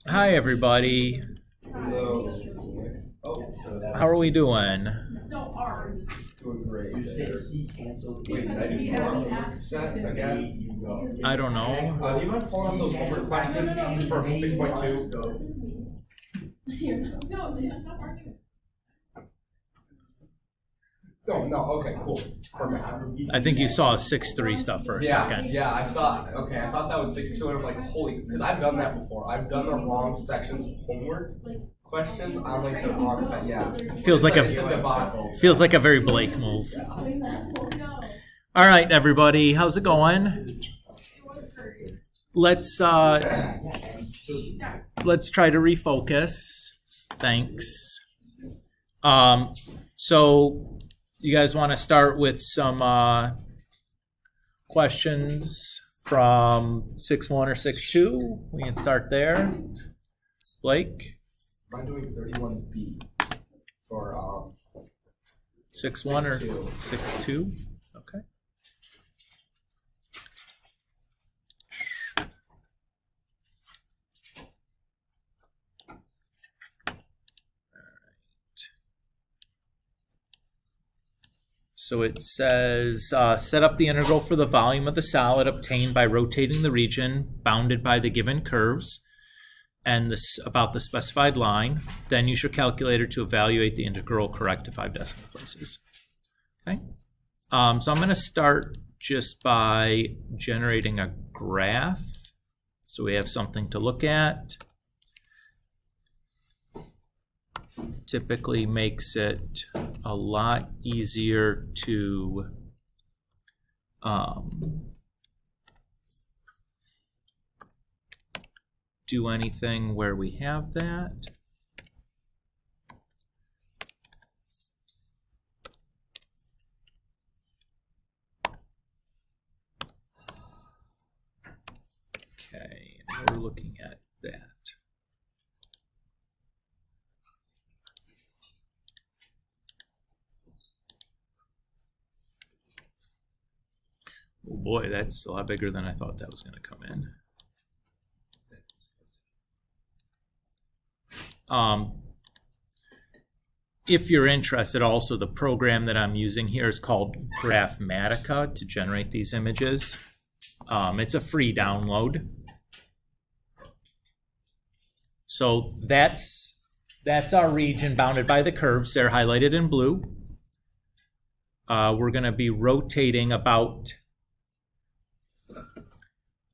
Hi, everybody. How are we doing? No, ours. Doing great. You said he canceled. I don't know. Do you mind pulling up those homework questions for 6.2? Listen to me. No, stop arguing. No, okay, cool. Perfect. I think you saw 6.3 stuff for a second. Yeah, I saw it. Okay, I thought that was 6.2, and I'm like, holy, because I've done that before. I've done the wrong sections of homework questions on like the wrong side. Yeah. Feels like a very Blake move. All right, everybody, how's it going? Let's try to refocus. Thanks. So you guys want to start with some questions from 6.1 or 6.2? We can start there. Blake? I'm doing 31B for 6.1 or 6.2? Okay. So it says, set up the integral for the volume of the solid obtained by rotating the region bounded by the given curves and about the specified line. Then use your calculator to evaluate the integral correct to 5 decimal places. Okay. So I'm going to start just by generating a graph so we have something to look at. Typically makes it a lot easier to do anything where we have that. Okay, and we're looking at that. Oh boy, that's a lot bigger than I thought that was going to come in. If you're interested, also the program that I'm using here is called Graphmatica to generate these images. It's a free download. So that's our region bounded by the curves. They're highlighted in blue. We're going to be rotating about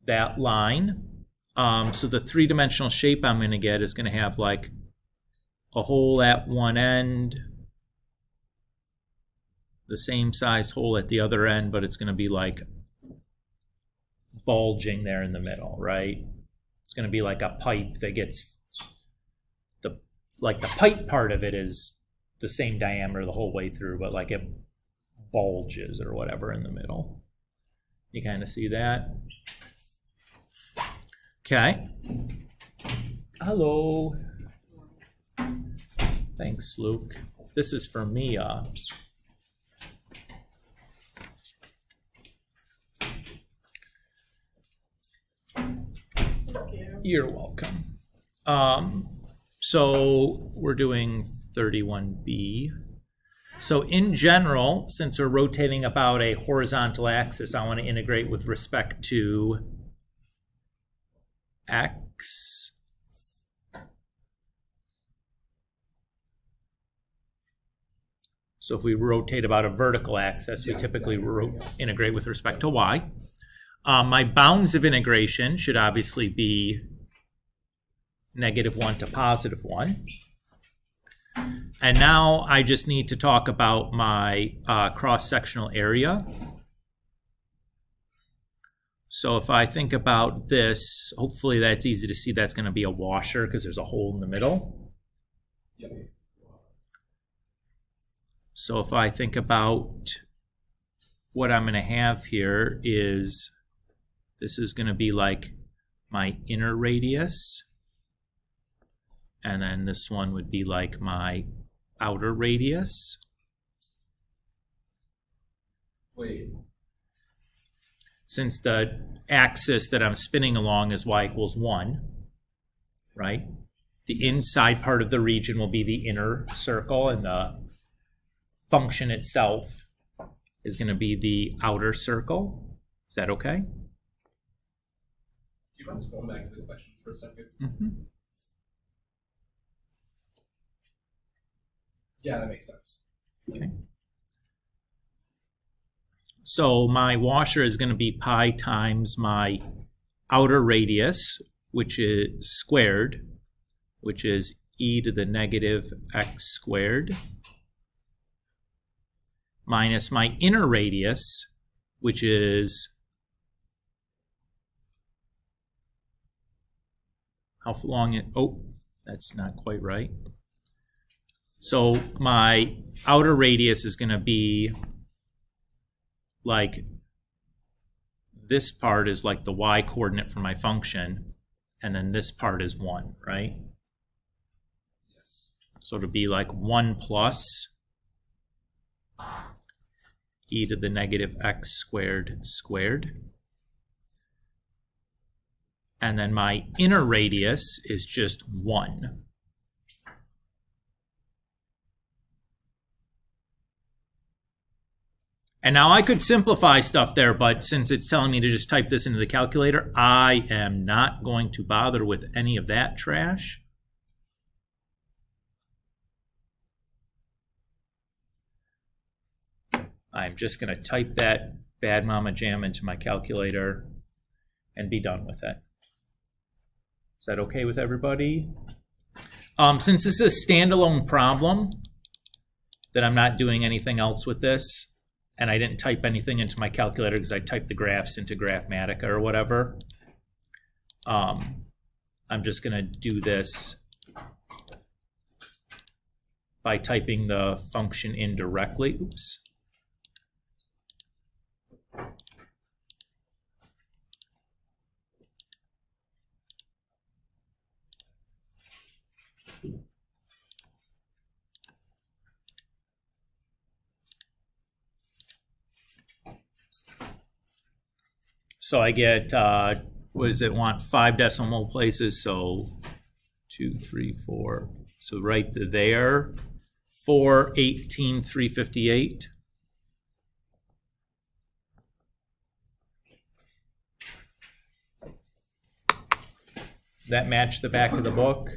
that line. So the three-dimensional shape I'm going to get is going to have like a hole at one end, the same size hole at the other end, but it's going to be like bulging there in the middle, right? It's going to be like a pipe that gets the pipe part of it is the same diameter the whole way through, but like it bulges or whatever in the middle. You kind of see that? Okay. Hello. Thanks, Luke. This is for Mia. You're welcome. So we're doing 31B. So in general, since we're rotating about a horizontal axis, I want to integrate with respect to X. So if we rotate about a vertical axis, we typically integrate with respect to Y. My bounds of integration should obviously be -1 to +1. And now I just need to talk about my cross-sectional area. So if I think about this, hopefully that's easy to see. That's going to be a washer because there's a hole in the middle. Yep. So if I think about what I'm going to have here is this is going to be like my inner radius. And then this one would be like my outer radius. Wait. since the axis that I'm spinning along is y equals 1, right? The inside part of the region will be the inner circle, and the function itself is going to be the outer circle. Is that okay? Do you mind just going back to the question for a second? Mm-hmm. Yeah, that makes sense. Okay. So my washer is going to be pi times my outer radius, which is squared, which is e to the negative x squared, minus my inner radius, which is how long it, oh, that's not quite right. So my outer radius is going to be like this part is like the y coordinate for my function, and then this part is 1, right? Yes. So it'll be like 1 plus e to the negative x squared squared. And then my inner radius is just 1. And now I could simplify stuff there, but since it's telling me to just type this into the calculator, I am not going to bother with any of that trash. I'm just going to type that Bad Mama Jam into my calculator and be done with it. Is that okay with everybody? Since this is a standalone problem, that I'm not doing anything else with this, and I didn't type anything into my calculator because I typed the graphs into Graphmatica or whatever. I'm just going to do this by typing the function in directly. Oops. So I get, what does it want? 5 decimal places, so 2, 3, 4. So right there, 418,358. That match the back of the book?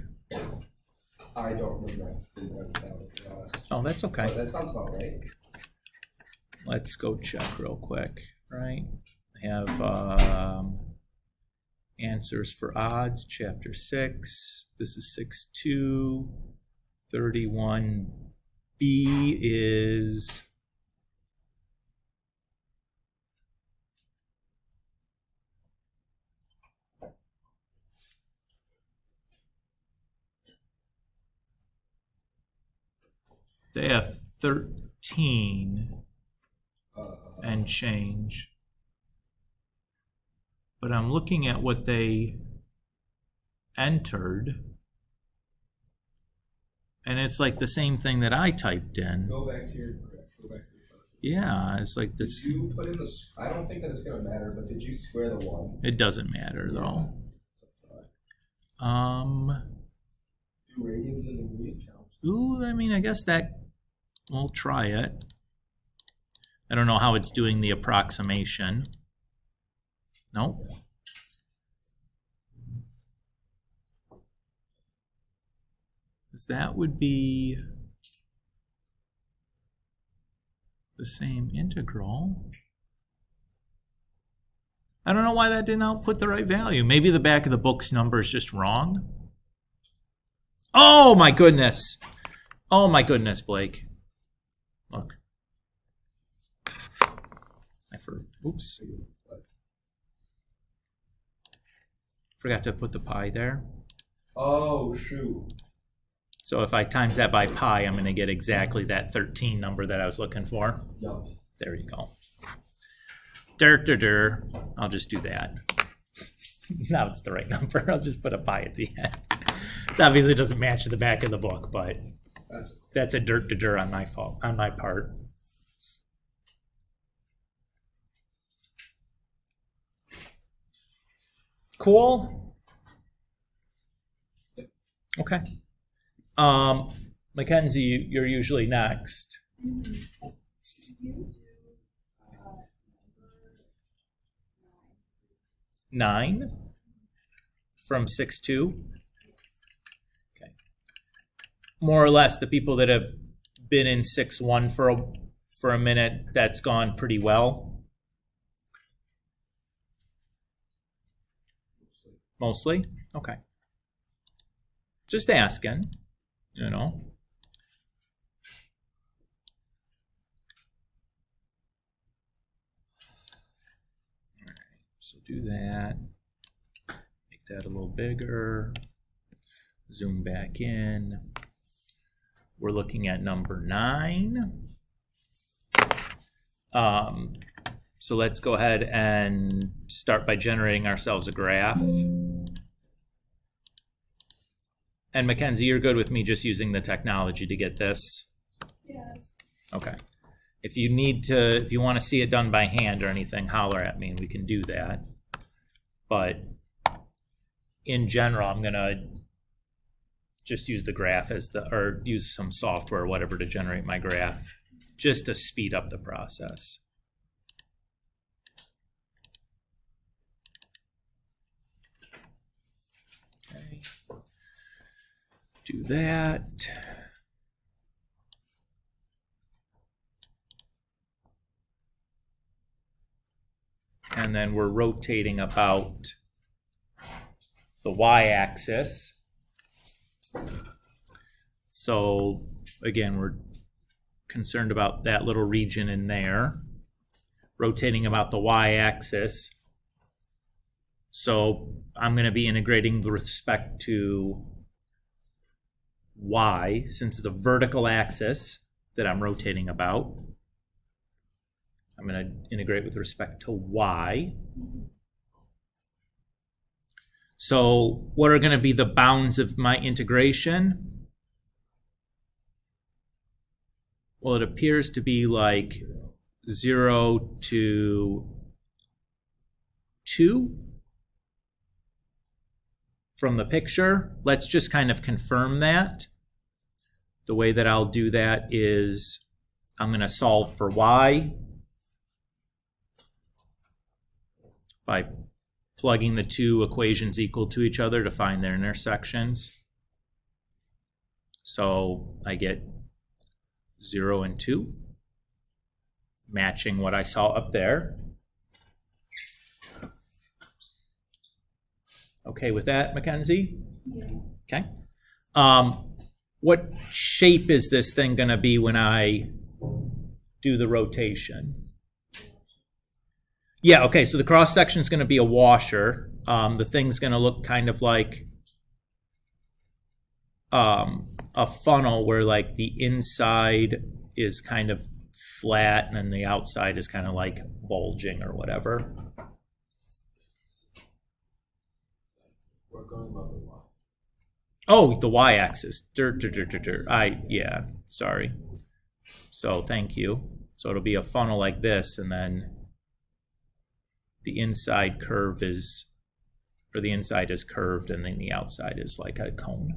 I don't remember. I didn't write it down, to be honest. Oh, that's okay. But that sounds about right. Let's go check real quick, right? I have answers for odds, chapter 6. This is 6-2. 31B is they have 13 and change. But I'm looking at what they entered, and it's like the same thing that I typed in. Go back to your. Yeah, it's like this. Did you put in the? I don't think that it's gonna matter, but did you square the 1? It doesn't matter though. Do radians and degrees count? Ooh, I mean, I guess that we'll try it. I don't know how it's doing the approximation. Nope. Because that would be the same integral. I don't know why that didn't output the right value. Maybe the back of the book's number is just wrong. Oh my goodness. Oh my goodness, Blake. Look. Oops. Forgot to put the pi there. Oh, shoot. So if I times that by pi, I'm going to get exactly that 13 number that I was looking for. Yep. There you go. I'll just do that. Now it's the right number. I'll just put a pi at the end. It obviously doesn't match the back of the book, but that's a on my fault, on my part. cool? Okay. Mackenzie, you're usually next. 9 from 6-2. Okay. More or less, the people that have been in 6-1 for a minute, that's gone pretty well. Mostly? Okay. Just asking, you know. All right, so do that. Make that a little bigger. Zoom back in. We're looking at number 9. So let's go ahead and start by generating ourselves a graph. And Mackenzie, you're good with me just using the technology to get this? Yeah. Okay. If you want to see it done by hand or anything, holler at me and we can do that. But in general, I'm gonna just use the graph or use some software or whatever to generate my graph, just to speed up the process. Okay. Do that. And then we're rotating about the y-axis. So again, we're concerned about that little region in there, rotating about the y-axis. So I'm going to be integrating with respect to y, since it's a vertical axis that I'm rotating about. I'm going to integrate with respect to y. So what are going to be the bounds of my integration? Well, it appears to be like 0 to 2 from the picture. Let's just kind of confirm that. The way that I'll do that is I'm going to solve for y by plugging the two equations equal to each other to find their intersections. So I get 0 and 2, matching what I saw up there. Okay with that, Mackenzie? Yeah. Okay. What shape is this thing going to be when I do the rotation? Yeah, okay, so the cross section is going to be a washer. The thing's going to look kind of like a funnel where like the inside is kind of flat and then the outside is kind of like bulging or whatever. We're going about the y. Oh, the y-axis. Yeah, sorry. So thank you. So it'll be a funnel like this, and then the inside curve is, or the inside is curved, and then the outside is like a cone.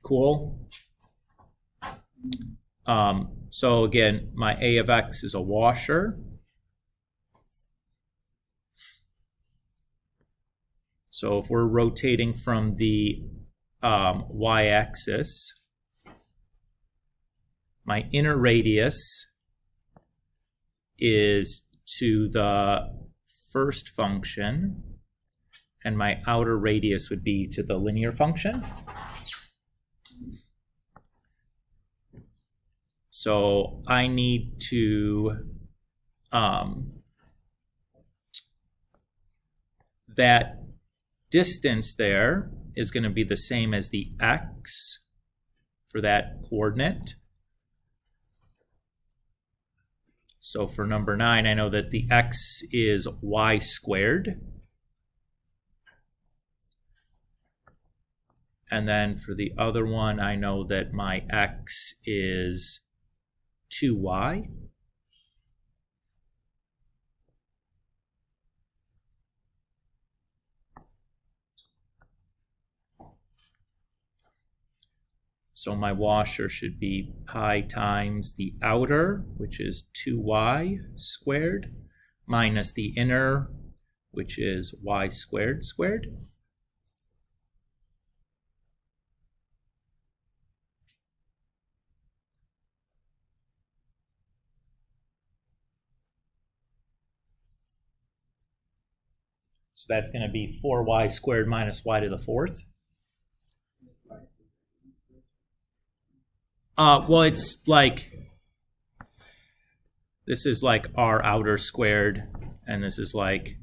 Cool. So again, my A of x is a washer. So if we're rotating from the y-axis, my inner radius is to the first function, and my outer radius would be to the linear function. So I need to, that distance there is going to be the same as the x for that coordinate. So for number 9, I know that the x is y squared. And then for the other one, I know that my x is 2y. So my washer should be pi times the outer, which is 2y squared, minus the inner, which is y squared squared. So that's going to be 4y squared minus y to the fourth. Well, it's like, this is like r outer squared, and this is like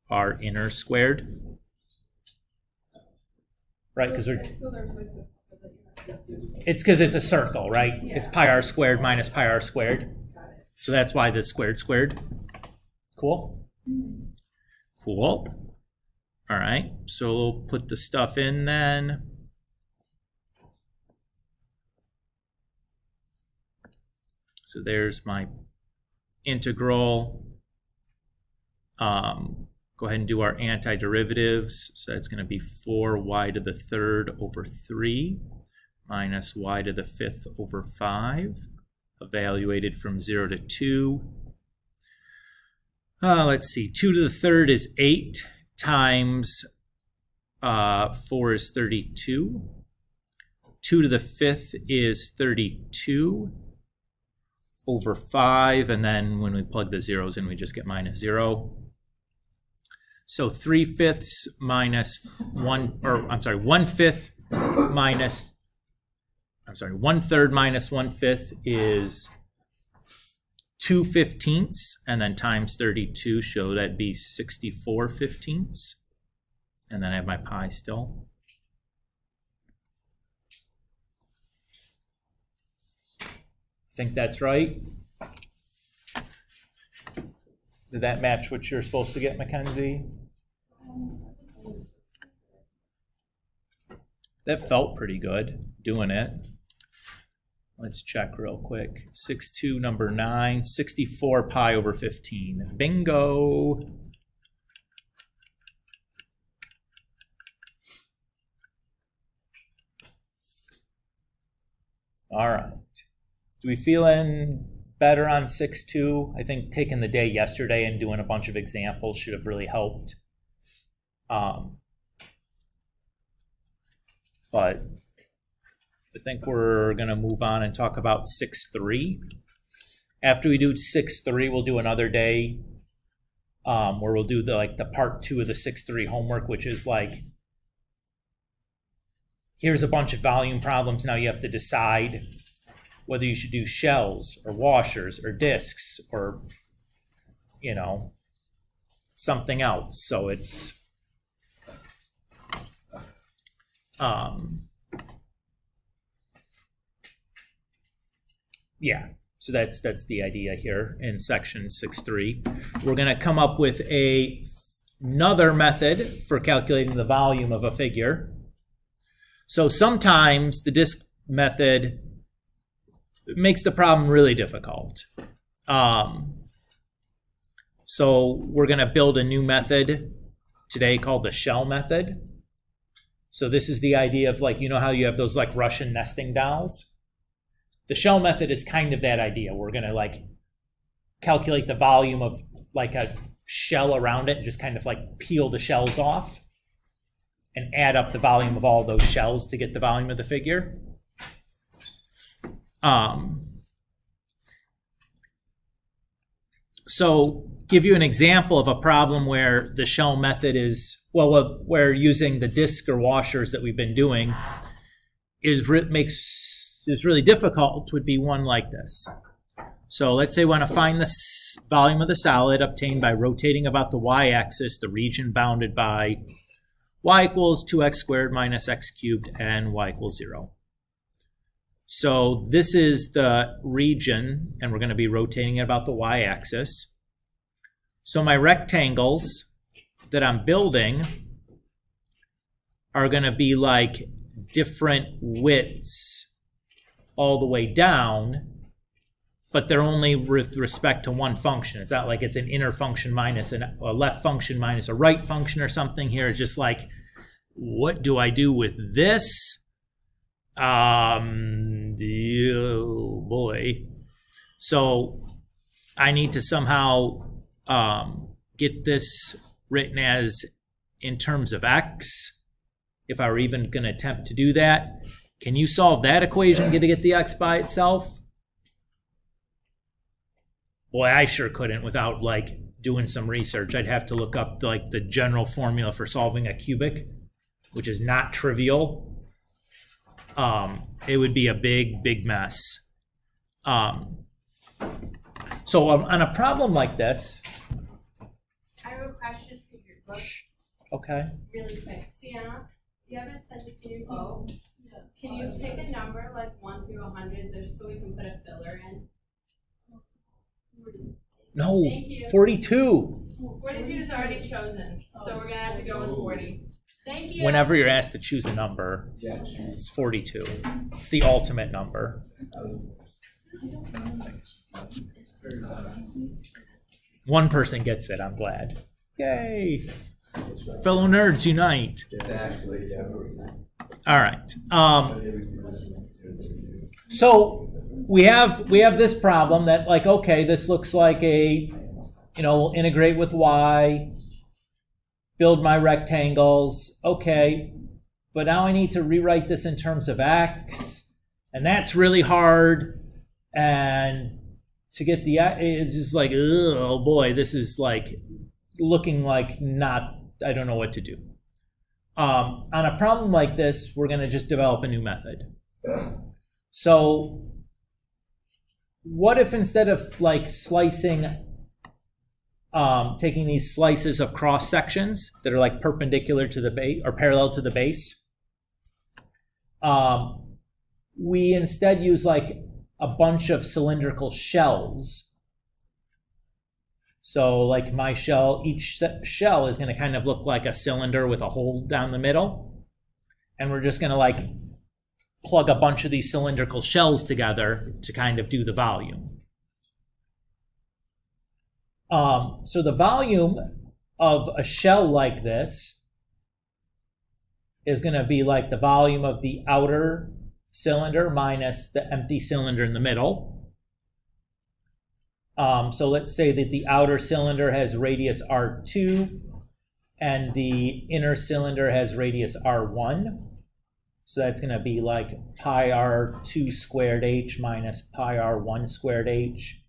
r inner squared. Right, because it's because it's a circle, right? Yeah. It's pi r squared minus pi r squared. So that's why this squared squared. Cool? Cool. All right, so we'll put the stuff in then. So there's my integral. Go ahead and do our antiderivatives. So that's going to be 4y to the third over 3 minus y to the fifth over 5, evaluated from 0 to 2. Let's see, 2 to the third is 8 times 4 is 32. 2 to the fifth is 32 over 5, and then when we plug the zeros in, we just get minus 0. So 3/5 minus 1, or I'm sorry, 1/5 minus, I'm sorry, 1/3 minus 1/5 is 2/15, and then times 32, so that'd be 64/15. And then I have my pi still. Think that's right? Did that match what you're supposed to get, Mackenzie? That felt pretty good, doing it. Let's check real quick. 6(2), number 9, 64 pi over 15. Bingo! All right. Do we feeling better on 6(2)? I think taking the day yesterday and doing a bunch of examples should have really helped. But I think we're going to move on and talk about 6(3). After we do 6(3), we'll do another day where we'll do the part 2 of the 6(3) homework, which is like, here's a bunch of volume problems. Now you have to decide whether you should do shells or washers or discs or, you know, something else. So it's yeah, so that's the idea here in section 6(3). We're going to come up with another method for calculating the volume of a figure. So sometimes the disk method makes the problem really difficult. So we're going to build a new method today called the shell method. So this is the idea of, like, you know how you have those like Russian nesting dolls? The shell method is kind of that idea. We're going to like calculate the volume of like a shell around it and just kind of like peel the shells off and add up the volume of all those shells to get the volume of the figure. So give you an example of a problem where the shell method is, well, where using the disk or washers that we've been doing is really difficult, would be one like this. So let's say we want to find the volume of the solid obtained by rotating about the y-axis, the region bounded by y equals 2x squared minus x cubed and y equals 0. So this is the region, and we're going to be rotating it about the y-axis. So my rectangles that I'm building are going to be like different widths all the way down, but they're only with respect to one function. It's not like it's an inner function minus a left function minus a right function or something here. It's just like, what do I do with this? Oh boy. So I need to somehow get this written as in terms of x, if I were even going to attempt to do that. Can you solve that equation, to get the x by itself? Boy, I sure couldn't without like doing some research. I'd have to look up like the general formula for solving a cubic, which is not trivial. It would be a big mess. So on a problem like this, I have a question for your book. okay. Really quick. Sienna, you haven't sent us your book. Can you pick a number like 1 through 100 just so we can put a filler in? No, Thank you. 42. 42 is already chosen, so we're gonna have to go with 40. Thank you. Whenever you're asked to choose a number, Yeah. it's 42. It's the ultimate number. One person gets it, I'm glad. Yay! Fellow nerds unite. All right. So we have this problem that like, okay, this looks like a, we'll integrate with y, build my rectangles, okay, but now I need to rewrite this in terms of x, and that's really hard, and to get the, it's just like, oh boy, this is like looking like not, I don't know what to do. On a problem like this, we're going to just develop a new method. So what if instead of like slicing, taking these slices of cross sections that are like perpendicular to the base or parallel to the base, we instead use like a bunch of cylindrical shells. So like my shell, each shell is going to kind of look like a cylinder with a hole down the middle. And we're just going to like plug a bunch of these cylindrical shells together to kind of do the volume. So the volume of a shell like this is going to be like the volume of the outer cylinder minus the empty cylinder in the middle. So let's say that the outer cylinder has radius R2 and the inner cylinder has radius R1. So that's going to be like pi R2 squared h minus pi R1 squared h.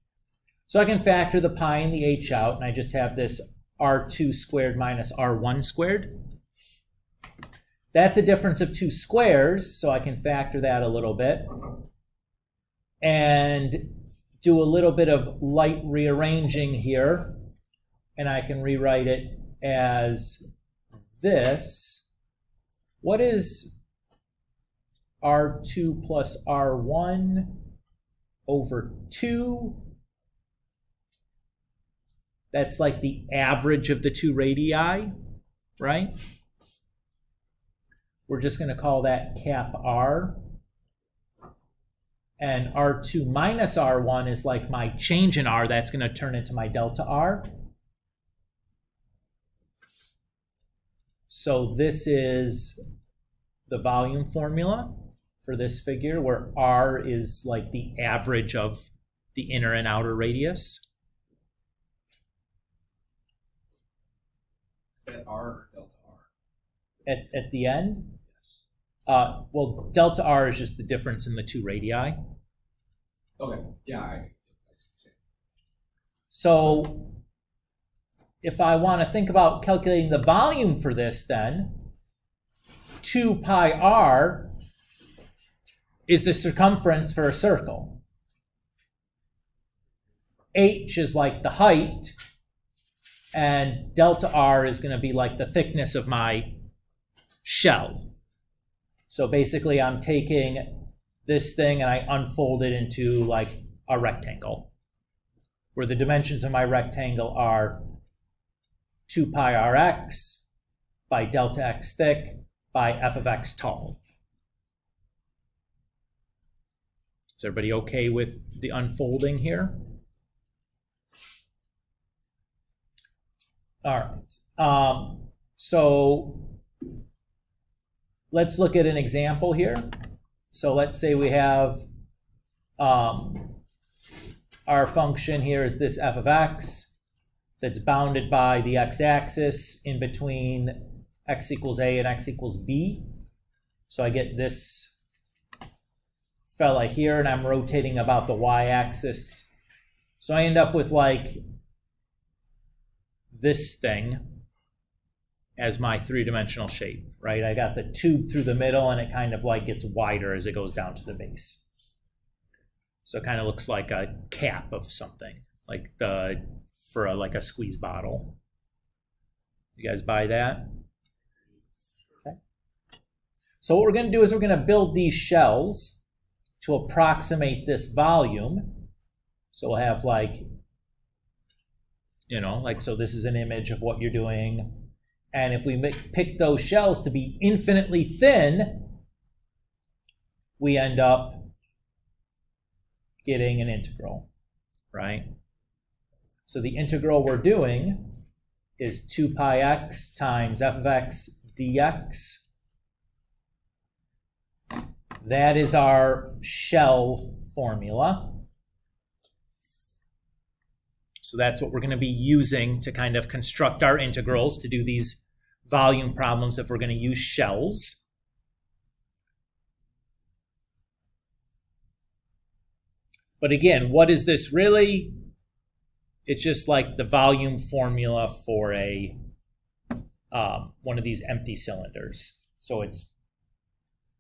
So I can factor the pi and the h out, and I just have this R2 squared minus R1 squared. That's a difference of two squares, so I can factor that a little bit. And do a little bit of light rearranging here, and I can rewrite it as this. What is R2 plus R1 over 2? That's like the average of the two radii, right? We're just going to call that cap R. And R2 minus R1 is like my change in R. That's going to turn into my delta R. So this is the volume formula for this figure, where R is like the average of the inner and outer radius. Is that R or delta R? At the end? Well, delta R is just the difference in the two radii. Okay, yeah, I see. So if I want to think about calculating the volume for this, then 2 pi r is the circumference for a circle. H is like the height, and delta r is going to be like the thickness of my shell. So basically I'm taking this thing and I unfold it into like a rectangle, where the dimensions of my rectangle are 2 pi rx by delta x thick by f of x tall. Is everybody okay with the unfolding here? All right. So let's look at an example here. So let's say we have our function here is this f of x that's bounded by the x-axis in between x equals a and x equals b. So I get this fella here, and I'm rotating about the y-axis. So I end up with like this thing as my three-dimensional shape, right? I got the tube through the middle, and it kind of like gets wider as it goes down to the base. So it kind of looks like a cap of something, like like a squeeze bottle. You guys buy that? Okay. So what we're going to do is we're going to build these shells to approximate this volume. So we'll have like, so this is an image of what you're doing. And if we pick those shells to be infinitely thin, we end up getting an integral, right? So the integral we're doing is 2 pi x times f of x dx. That is our shell formula. So that's what we're going to be using to kind of construct our integrals to do these volume problems if we're going to use shells. But again, what is this really? It's just like the volume formula for a one of these empty cylinders. So it's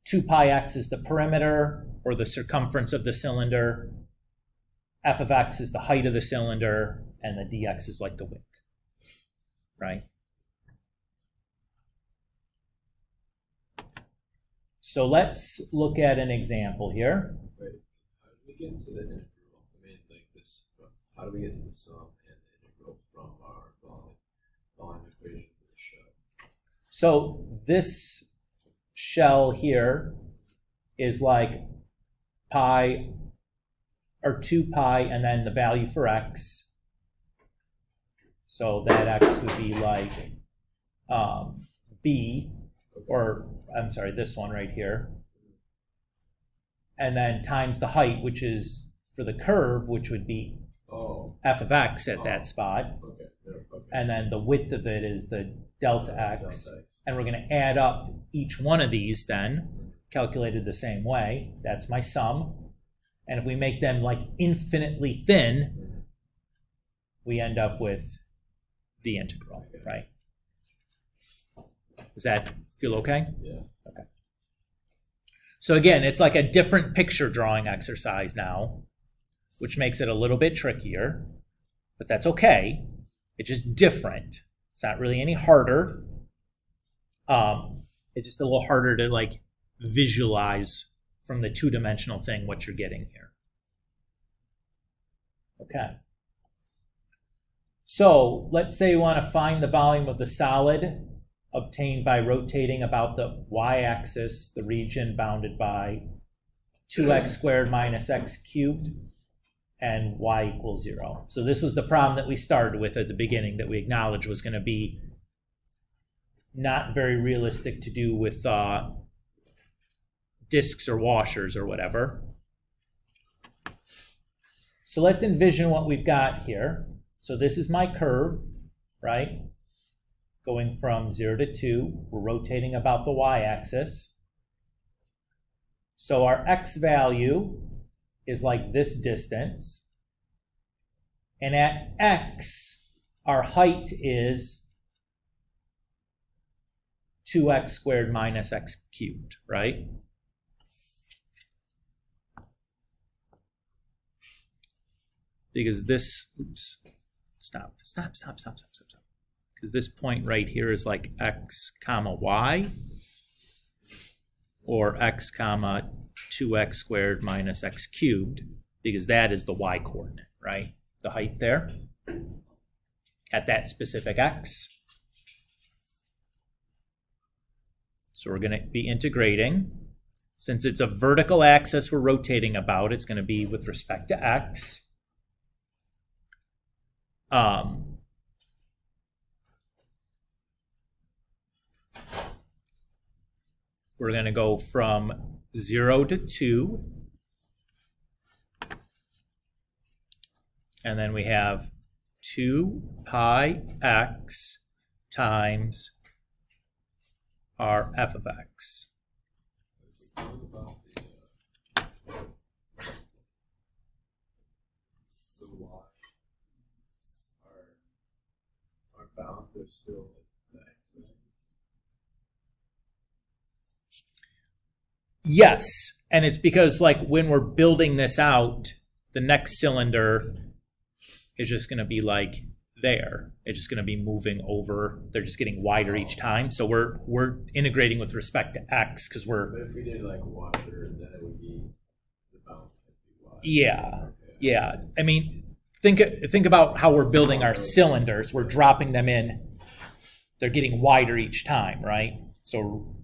2 pi x is the perimeter or the circumference of the cylinder. F of x is the height of the cylinder, and the dx is like the width, right? So let's look at an example here. Wait, how do we get to the integral? I mean, like this, how do we get to the sum and the integral from our volume equation for the shell? So this shell here is like pi, or 2 pi, and then the value for x. So that x would be like b, or I'm sorry, this one right here. And then times the height, which is for the curve, which would be f of x at that spot. Okay. Okay. And then the width of it is the delta x. And we're going to add up each one of these then, calculated the same way. That's my sum. And if we make them like infinitely thin, we end up with the integral, right? Does that feel okay? Yeah. Okay. So again, it's like a different picture drawing exercise now, which makes it a little bit trickier, but that's okay. It's just different. It's not really any harder. It's just a little harder to like visualize from the two-dimensional thing what you're getting here. Okay. So let's say we want to find the volume of the solid obtained by rotating about the y-axis, the region bounded by 2x squared minus x cubed, and y equals 0. So this was the problem that we started with at the beginning that we acknowledged was going to be not very realistic to do with discs or washers or whatever. So let's envision what we've got here. So this is my curve, right? Going from 0 to 2. We're rotating about the y-axis. So our x value is like this distance. And at x, our height is 2x squared minus x cubed, right? Because this, oops, stop. Because this point right here is like x comma y, or x comma 2x squared minus x cubed, because that is the y coordinate, right? The height there at that specific x. So we're going to be integrating. Since it's a vertical axis we're rotating about, it's going to be with respect to x. We're going to go from 0 to 2. And then we have 2 pi x times our f of x. What about the y? Our bounds are still the x values. Yes, and it's because like when we're building this out, the next cylinder is just going to be like there. It's just going to be moving over. They're just getting wider each time. So we're integrating with respect to x because we're. But if we did like water, then it would be the bound would be y. Yeah, Okay. yeah. I mean, think about how we're building our cylinders. We're dropping them in. They're getting wider each time, right? So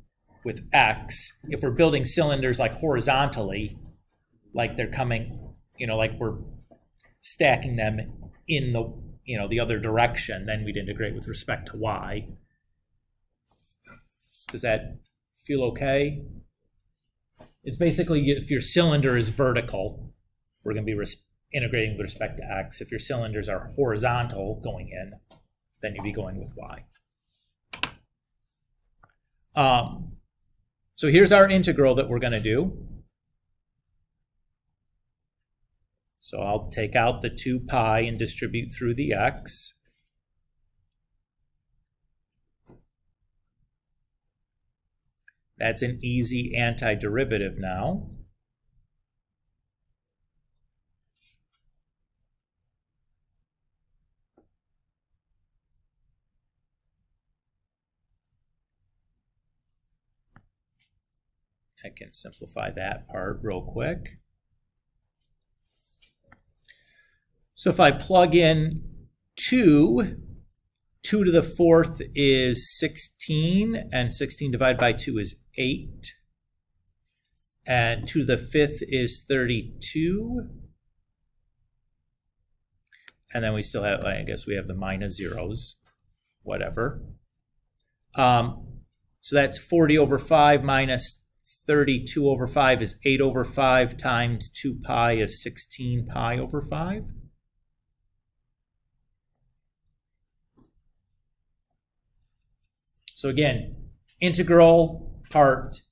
with x, if we're building cylinders like horizontally, like they're coming, you know, like we're stacking them in the, you know, the other direction, then we'd integrate with respect to y. Does that feel okay? It's basically if your cylinder is vertical, we're going to be integrating with respect to x. If your cylinders are horizontal going in, then you'd be going with y. So here's our integral that we're going to do. So I'll take out the 2 pi and distribute through the x. That's an easy antiderivative now. I can simplify that part real quick. So if I plug in 2 to the 4th is 16, and 16 divided by 2 is 8. And 2 to the 5th is 32. And then we still have, I guess we have the minus zeros, whatever. So that's 40 over 5 minus 32 over 5 is 8 over 5 times 2 pi is 16 pi over 5. So again, integral part,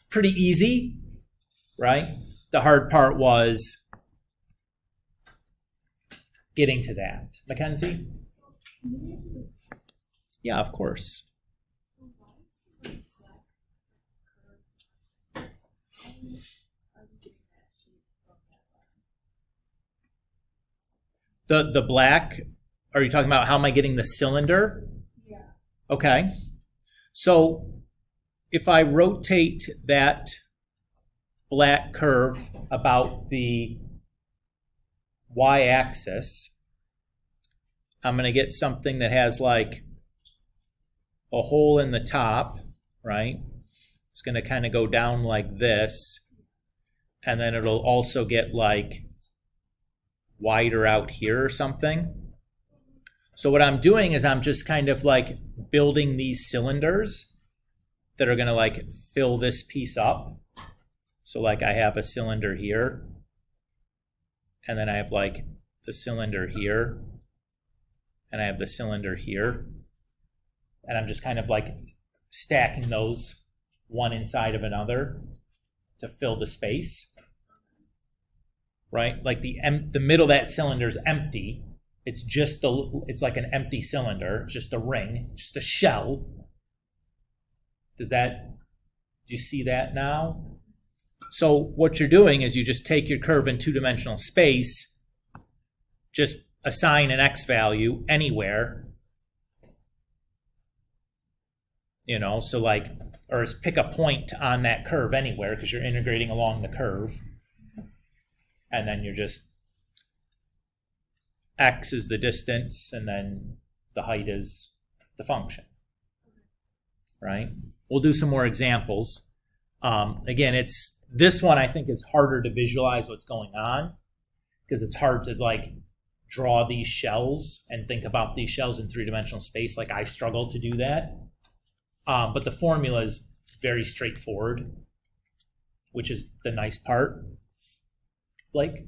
pretty easy, right? The hard part was getting to that. Mackenzie? Yeah, of course. The black, are you talking about how am I getting the cylinder? Yeah. Okay. So if I rotate that black curve about the y-axis, I'm going to get something that has like a hole in the top, right? It's going to kind of go down like this, and then it'll also get like wider out here or something. So what I'm doing is I'm just kind of like building these cylinders that are going to like fill this piece up. So like I have a cylinder here, and then I have like the cylinder here, and I have the cylinder here, and I'm just kind of like stacking those one inside of another to fill the space, right? Like the middle of that cylinder is empty. It's just it's like an empty cylinder. It's just a ring, just a shell. Do you see that now? So what you're doing is you just take your curve in two-dimensional space, just assign an x value anywhere, you know, so like, or pick a point on that curve anywhere because you're integrating along the curve. And then you're just, x is the distance, and then the height is the function, right? We'll do some more examples. Again, this one I think is harder to visualize what's going on because it's hard to like draw these shells and think about these shells in three-dimensional space. Like I struggle to do that. But the formula is very straightforward. which is the nice part. Blake?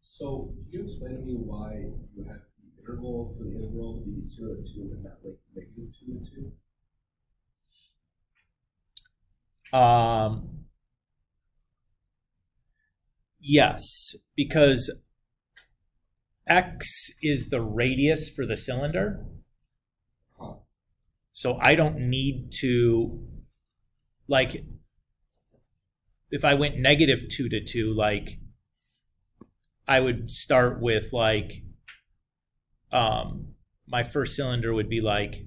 So, can you explain to me why you have the interval for the integral to be 0 to 2 and not like negative 2 to 2? Yes, because x is the radius for the cylinder. So I don't need to, like, if I went negative 2 to 2, like, I would start with, like, my first cylinder would be like,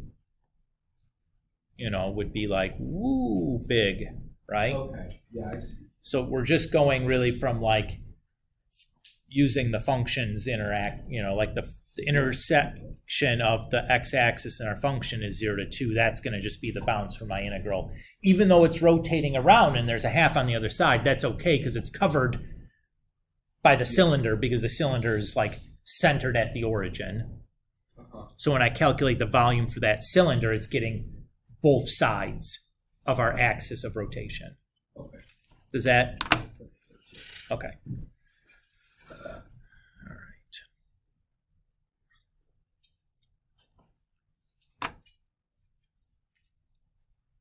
you know, would be like, woo, big, right? Okay, yeah, I see. So we're just going really from, like, using the functions interact, you know, like the intersection of the x-axis and our function is 0 to 2. That's going to just be the bounds for my integral. Even though it's rotating around and there's a half on the other side, that's okay because it's covered by the cylinder, because the cylinder is like centered at the origin. So when I calculate the volume for that cylinder, it's getting both sides of our axis of rotation. Okay. Does that? Okay. All right.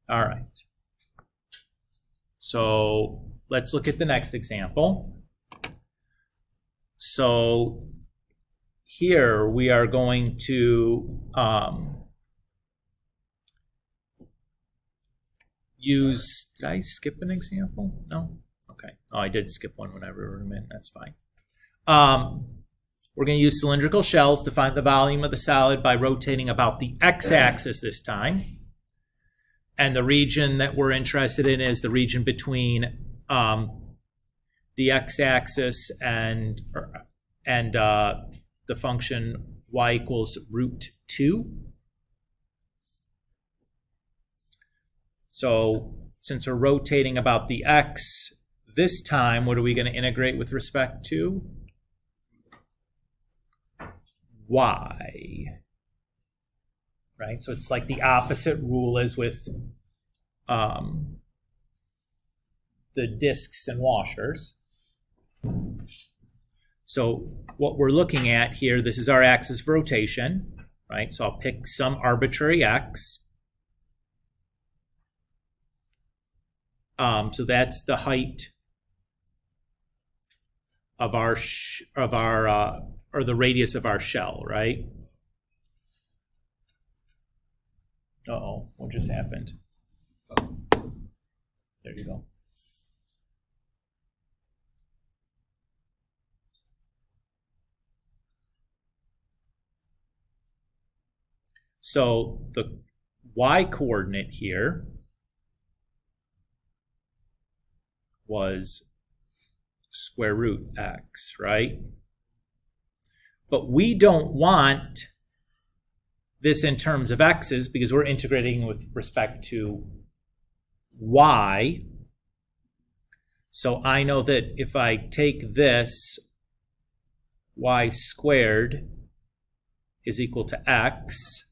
All right. So let's look at the next example. So here we are going to use, did I skip an example? No? Okay. Oh, I did skip one when I wrote them in. That's fine. We're going to use cylindrical shells to find the volume of the solid by rotating about the x-axis this time. And the region that we're interested in is the region between the x-axis and the function y equals root 2. So since we're rotating about the x this time, what are we going to integrate with respect to? Y. Right? So it's like the opposite rule as with the discs and washers. So what we're looking at here, this is our axis of rotation, right? So I'll pick some arbitrary x. So that's the height of our or the radius of our shell, right? Uh-oh, what just happened? There you go. So the y coordinate here was square root x, right? But we don't want this in terms of x's because we're integrating with respect to y. So I know that if I take this, y squared is equal to x.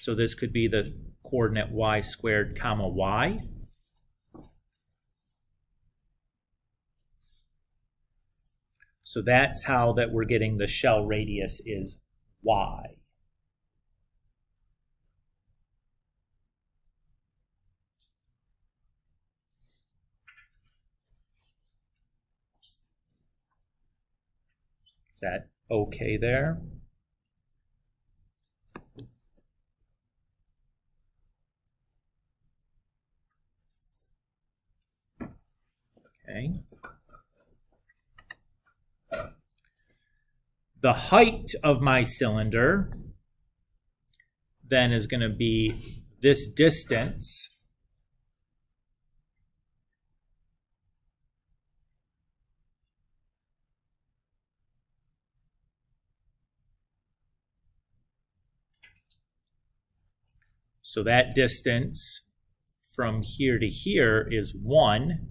So this could be the coordinate y squared comma y. So that's how that we're getting the shell radius is y. Is that okay there? Okay. The height of my cylinder then is going to be this distance so that distance from here to here is 1.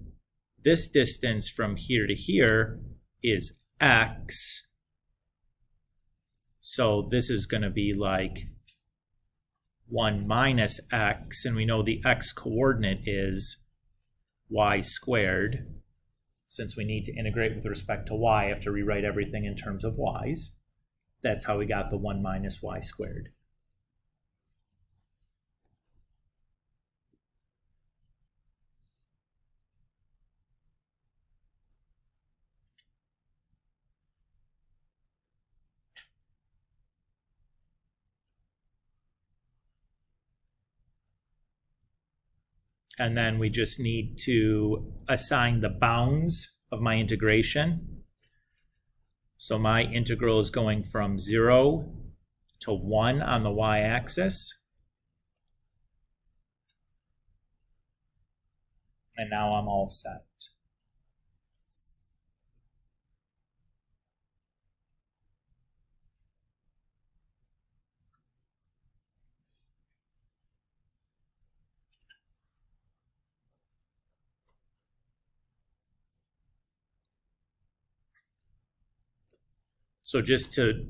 This distance from here to here is x. So this is going to be like 1 minus x, and we know the x coordinate is y squared. Since we need to integrate with respect to y, I have to rewrite everything in terms of y's. That's how we got the 1 minus y squared. And then we just need to assign the bounds of my integration. So my integral is going from 0 to 1 on the y-axis. And now I'm all set. So just to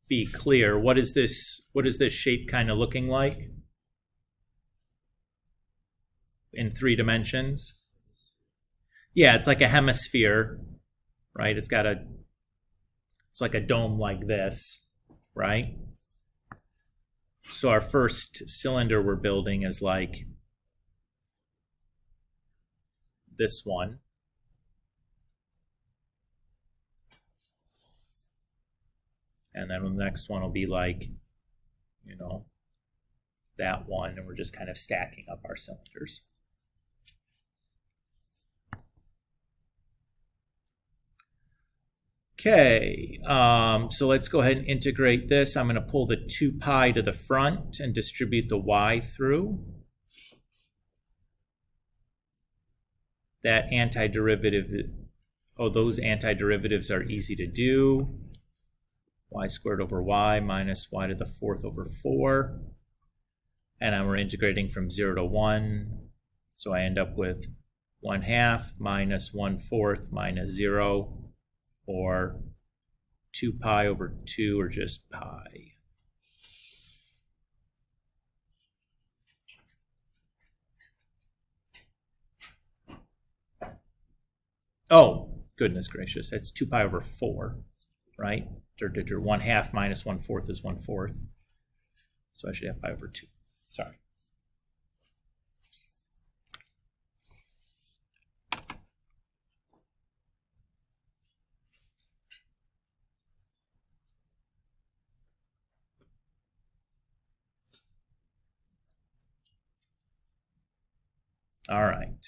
be clear, what is this shape kind of looking like in 3 dimensions? Yeah, it's like a hemisphere, right? It's like a dome like this, right? So our first cylinder we're building is like this one. And then the next one will be like, you know, that one, and we're just kind of stacking up our cylinders. Okay, so let's go ahead and integrate this. I'm going to pull the 2 pi to the front and distribute the y through. That antiderivative, those antiderivatives are easy to do. Y squared over y minus y to the 4th over 4. And then we're integrating from 0 to 1. So I end up with 1/2 minus 1/4 minus 0, or 2 pi over 2, or just pi. Oh, goodness gracious, that's 2 pi over 4, right? 1/2 minus 1/4 is 1/4. So I should have pi over 2. Sorry. All right.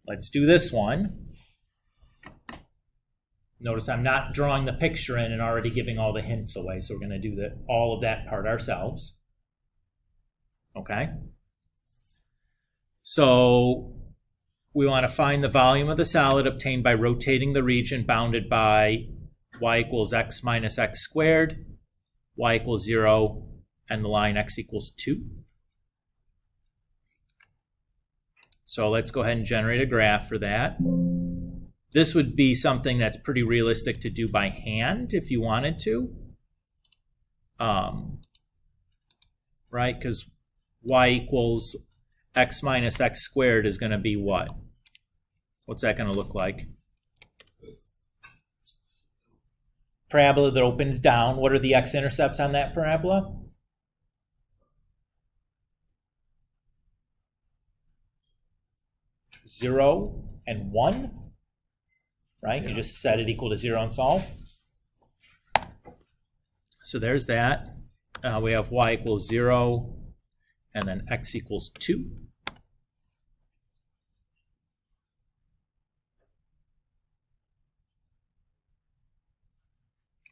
Let's do this one. Notice I'm not drawing the picture in and already giving all the hints away, so we're going to do all of that part ourselves. Okay? So we want to find the volume of the solid obtained by rotating the region bounded by y equals x minus x squared, y equals 0, and the line x equals 2. So let's go ahead and generate a graph for that. This would be something that's pretty realistic to do by hand if you wanted to. Right? Because y equals x minus x squared is going to be what? What's that going to look like? Parabola that opens down. What are the x-intercepts on that parabola? Zero and 1. Right? You just set it equal to 0 and solve. So there's that. We have y equals 0, and then x equals 2.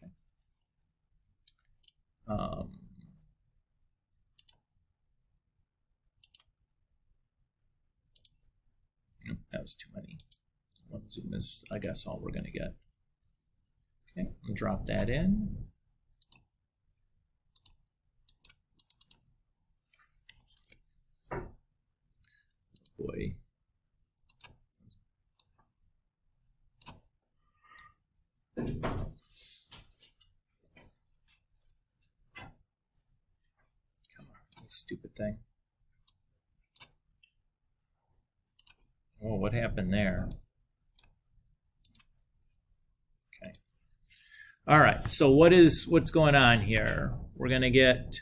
Okay. That was too many. One zoom is, I guess, all we're going to get. Okay, and drop that in. Boy. Come on, you stupid thing. what happened there. Okay. All right, so what's going on here? We're going to get,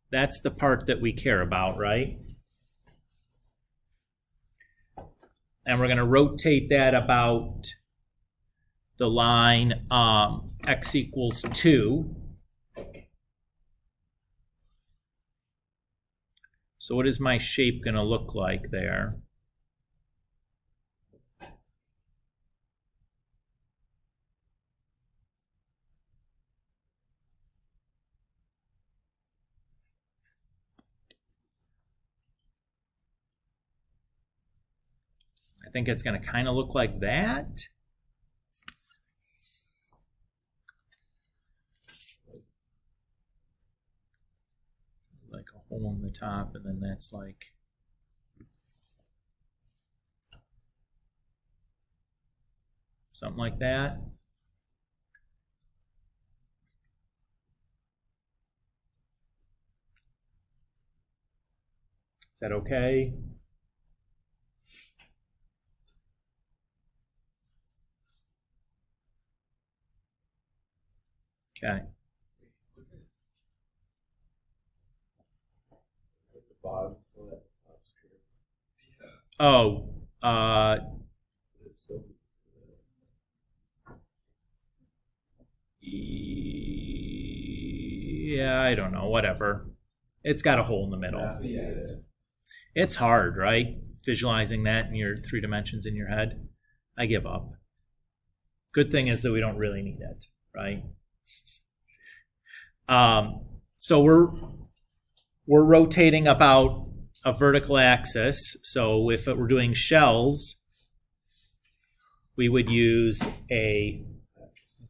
that's the part that we care about, right? And we're going to rotate that about the line x equals 2. So what is my shape going to look like there? I think it's going to kind of look like that. Like a hole in the top, and then that's like something like that. Is that okay? Okay. Oh, yeah, I don't know, whatever. It's got a hole in the middle. It's hard, right? Visualizing that in your 3 dimensions in your head. I give up. Good thing is that we don't really need it, right? So we're rotating about a vertical axis. So if we're doing shells, we would use a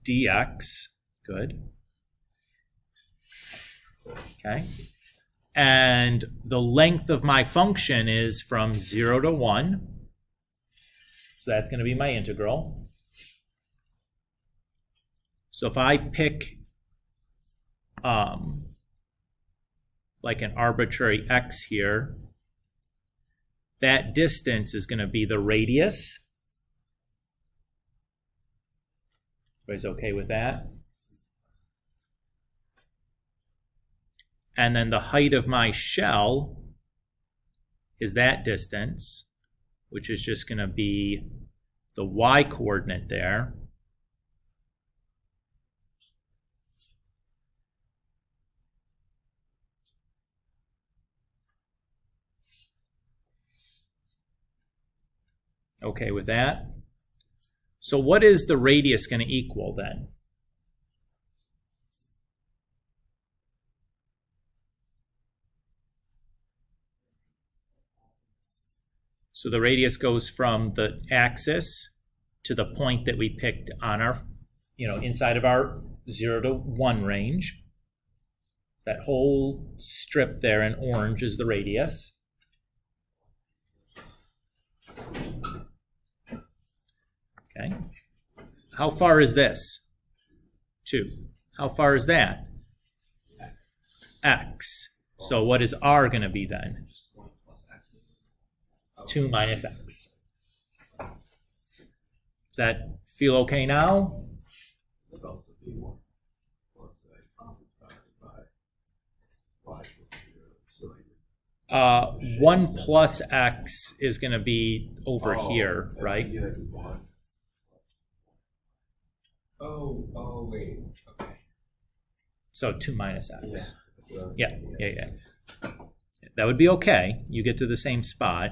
dx. Good. Okay. And the length of my function is from 0 to 1. So that's going to be my integral. So if I pick like an arbitrary x here, that distance is going to be the radius. Everybody's okay with that? And then the height of my shell is that distance, which is just going to be the y coordinate there. Okay with that? So what is the radius going to equal then? So the radius goes from the axis to the point that we picked on our, inside of our 0 to 1 range. That whole strip there in orange is the radius. Okay. How far is this? 2. How far is that? X. So what is R going to be then? 2 minus x. Does that feel okay now? 1 plus x is going to be over here, right? Oh, wait. Okay. So 2 minus x. Yeah. That would be okay. You get to the same spot.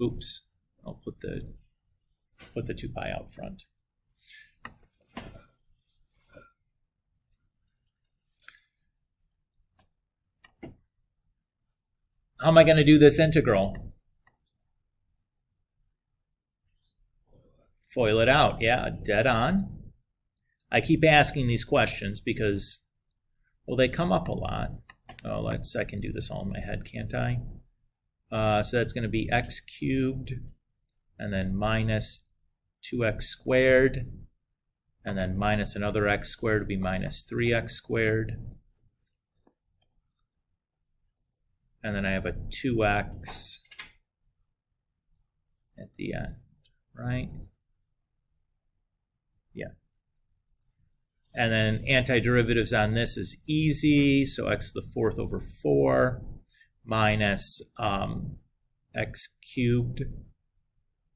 Oops. I'll put the 2 pi out front. How am I going to do this integral? Foil it out. Yeah, dead on. I keep asking these questions because, well, they come up a lot. Oh, I can do this all in my head, can't I? So that's going to be x cubed, and then minus 2x squared, and then minus another x squared would be minus 3x squared. and then I have a 2x at the end, right? Yeah. And then antiderivatives on this is easy, so x to the 4th over 4 minus x cubed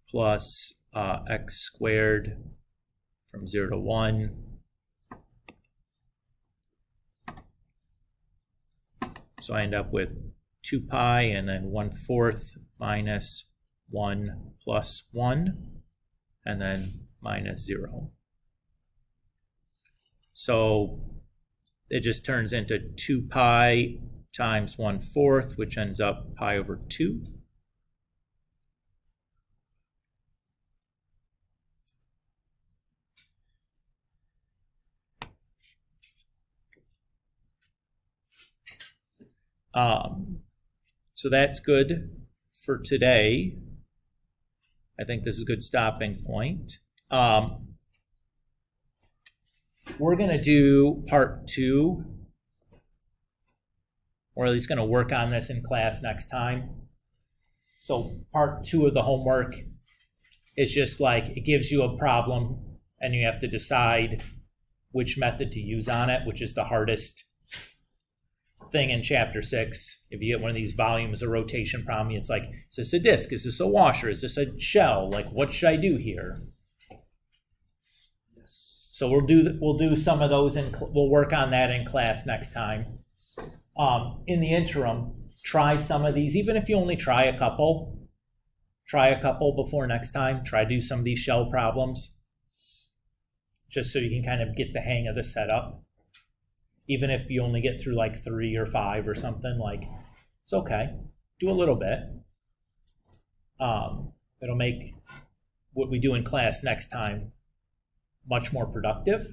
plus x squared from 0 to 1. So I end up with 2 pi and then 1/4 minus 1 plus 1, and then minus 0. So it just turns into 2 pi times 1/4, which ends up pi over 2. So that's good for today. I think this is a good stopping point. We're going to do part 2, or at least going to work on this in class next time. So part 2 of the homework is just like it gives you a problem and you have to decide which method to use on it, which is the hardest thing in chapter 6. If you get one of these volumes of rotation problem, it's like, is this a disc? Is this a washer? Is this a shell? Like, what should I do here? So we'll do some of those, and we'll work on that in class next time. In the interim, try some of these, even if you only try a couple. Try a couple before next time. Try to do some of these shell problems, just so you can kind of get the hang of the setup. Even if you only get through like 3 or 5 or something, like, it's okay. Do a little bit. It'll make what we do in class next time much more productive.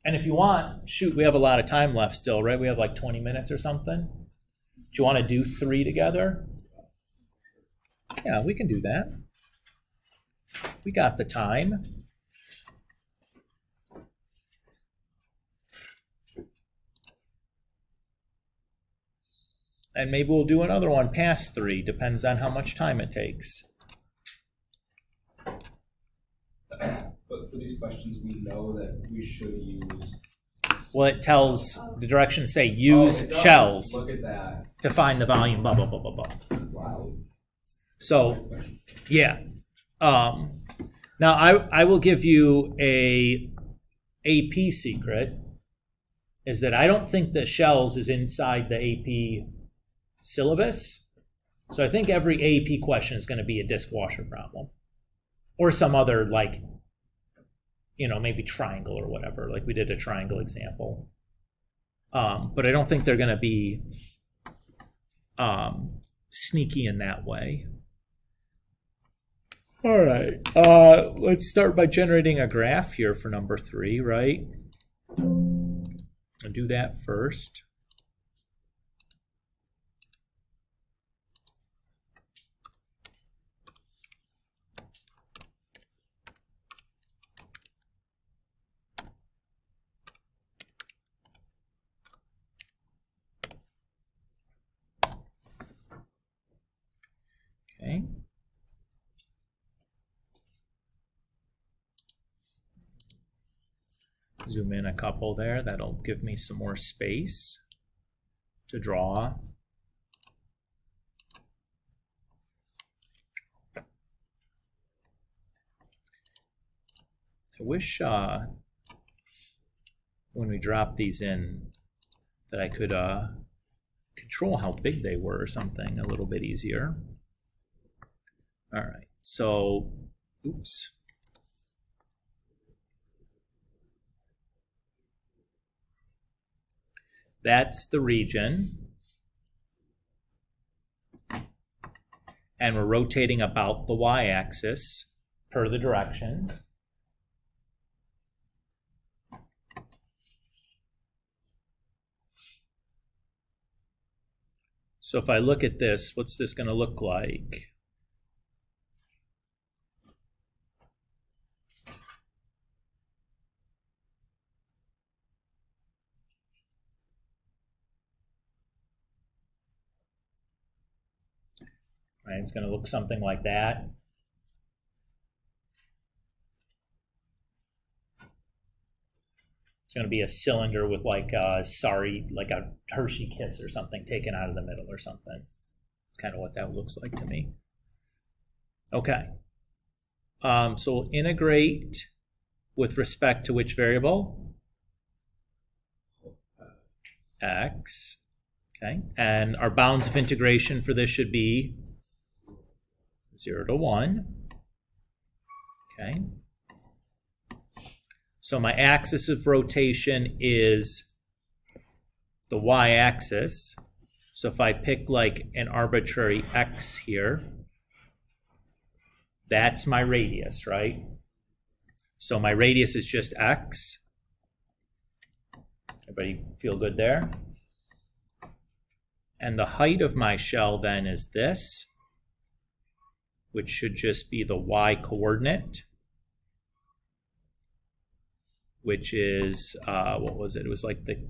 And if you want, shoot, we have a lot of time left still, right? We have like 20 minutes or something. Do you want to do 3 together? Yeah, we can do that. We got the time. And maybe we'll do another one past 3, depends on how much time it takes. But for these questions, we know that we should use. Well, it tells the directions say use shells Look at that. to find the volume, blah, blah, blah, blah, blah. Wow. So, yeah. Now, I will give you a AP secret, is that I don't think that shells is inside the AP syllabus. So I think every AP question is going to be a disc washer problem. Or some other, like, you know, maybe triangle or whatever. Like we did a triangle example. But I don't think they're going to be sneaky in that way. All right. Let's start by generating a graph here for number 3, right? I'll do that first. Okay. Zoom in a couple there. That'll give me some more space to draw. I wish when we drop these in that I could control how big they were or something a little bit easier. All right, so, oops. That's the region. And we're rotating about the y-axis per the directions. So if I look at this, what's this going to look like? Right? It's going to look something like that. It's going to be a cylinder with like a Hershey Kiss or something taken out of the middle or something. It's kind of what that looks like to me. Okay. So we'll integrate with respect to which variable? X. Okay. And our bounds of integration for this should be 0 to 1. Okay. So my axis of rotation is the y-axis. So if I pick like an arbitrary x here, that's my radius, right? So my radius is just x. Everybody feel good there? And the height of my shell then is this, which should just be the y-coordinate, which is, what was it? It was like the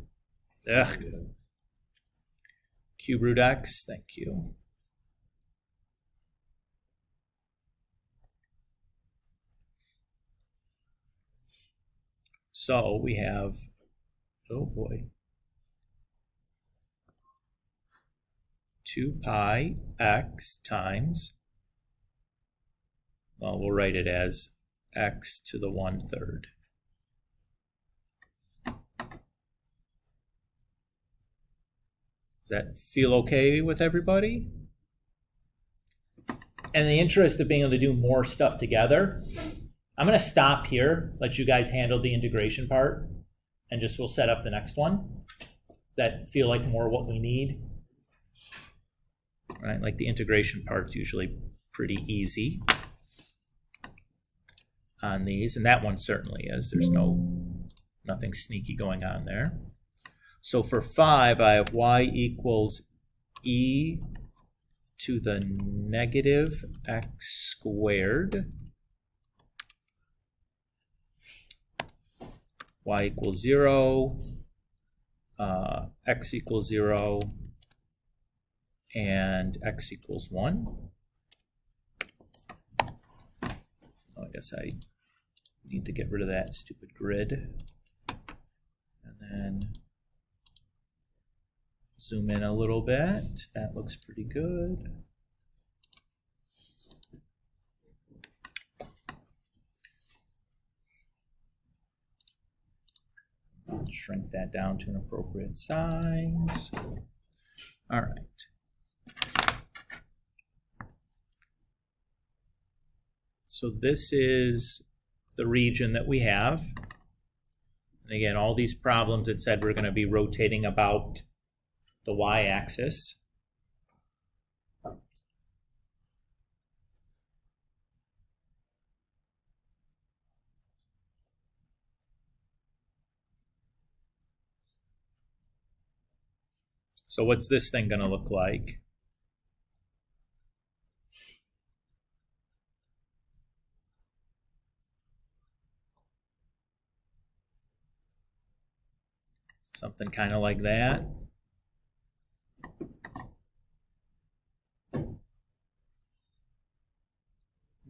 cube root x. Thank you. So we have, oh boy, 2 pi x times, well, we'll write it as x to the 1/3. Does that feel okay with everybody? In the interest of being able to do more stuff together, I'm going to stop here, let you guys handle the integration part, and just we'll set up the next one. Does that feel like more what we need? Right, like the integration part's usually pretty easy on these, and that one certainly is. There's nothing sneaky going on there. So for 5, I have y equals e to the negative x squared. Y equals 0, x equals 0, and x equals 1. Oh, I guess I need to get rid of that stupid grid. And then zoom in a little bit. That looks pretty good. Shrink that down to an appropriate size. All right. So this is the region that we have. And again, all these problems, it said we're going to be rotating about the y-axis. So what's this thing going to look like? Something kind of like that.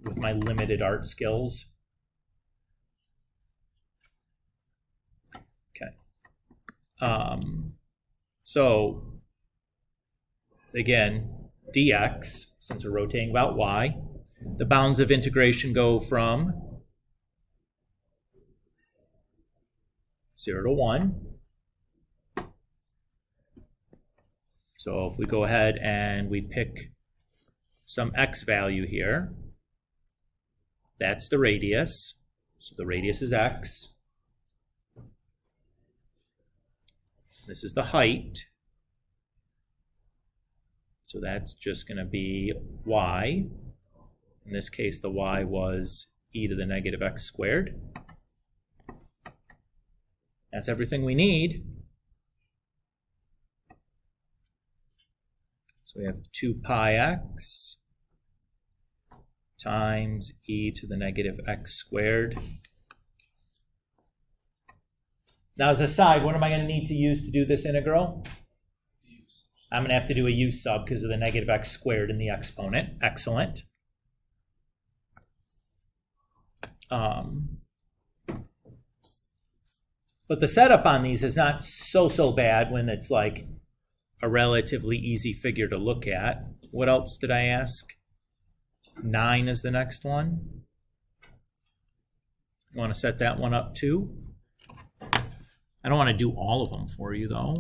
With my limited art skills. Okay. So again, dx, since we're rotating about y, the bounds of integration go from 0 to 1. So if we go ahead and we pick some x value here, that's the radius. So the radius is x. This is the height. So that's just going to be y. In this case, the y was e to the negative x squared. That's everything we need. So we have 2 pi x times e to the negative x squared. Now, as a side, what am I going to need to use to do this integral? I'm going to have to do a u sub because of the negative x squared in the exponent. Excellent. But the setup on these is not so bad when it's like a relatively easy figure to look at. What else did I ask? 9 is the next one. You want to set that one up too? I don't want to do all of them for you though.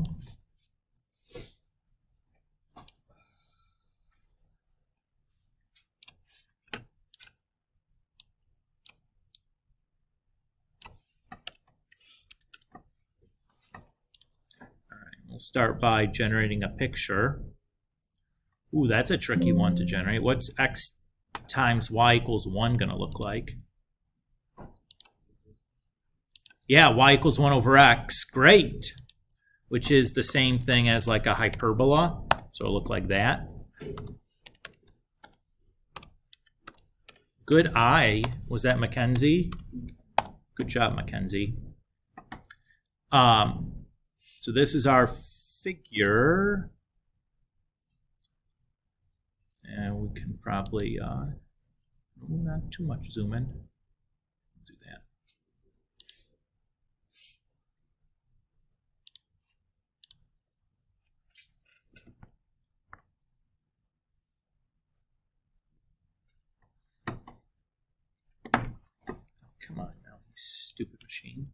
We'll start by generating a picture. Ooh, that's a tricky one to generate. What's x times y equals 1 going to look like? Yeah, y equals 1 over x. Great. Which is the same thing as like a hyperbola. So it'll look like that. Good eye. Was that Mackenzie? Good job, Mackenzie. So this is our figure, and we can probably not too much zoom in. Do that. Come on now, you stupid machine.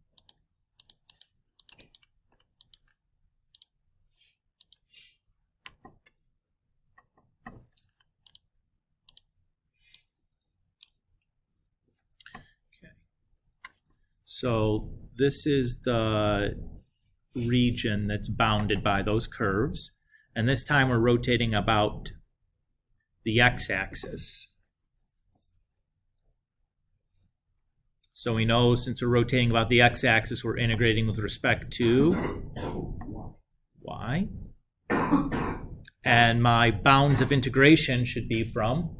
So this is the region that's bounded by those curves. And this time we're rotating about the x-axis. So we know since we're rotating about the x-axis, we're integrating with respect to y. And my bounds of integration should be from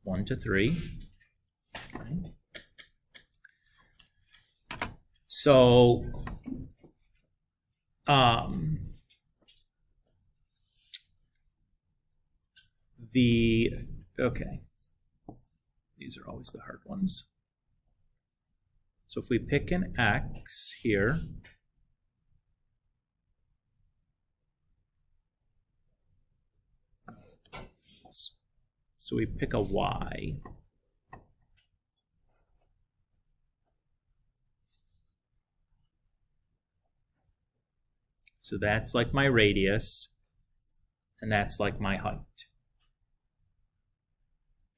1 to 3. Okay. So, okay, these are always the hard ones. So if we pick an x here, so we pick a y. So that's like my radius, and that's like my height.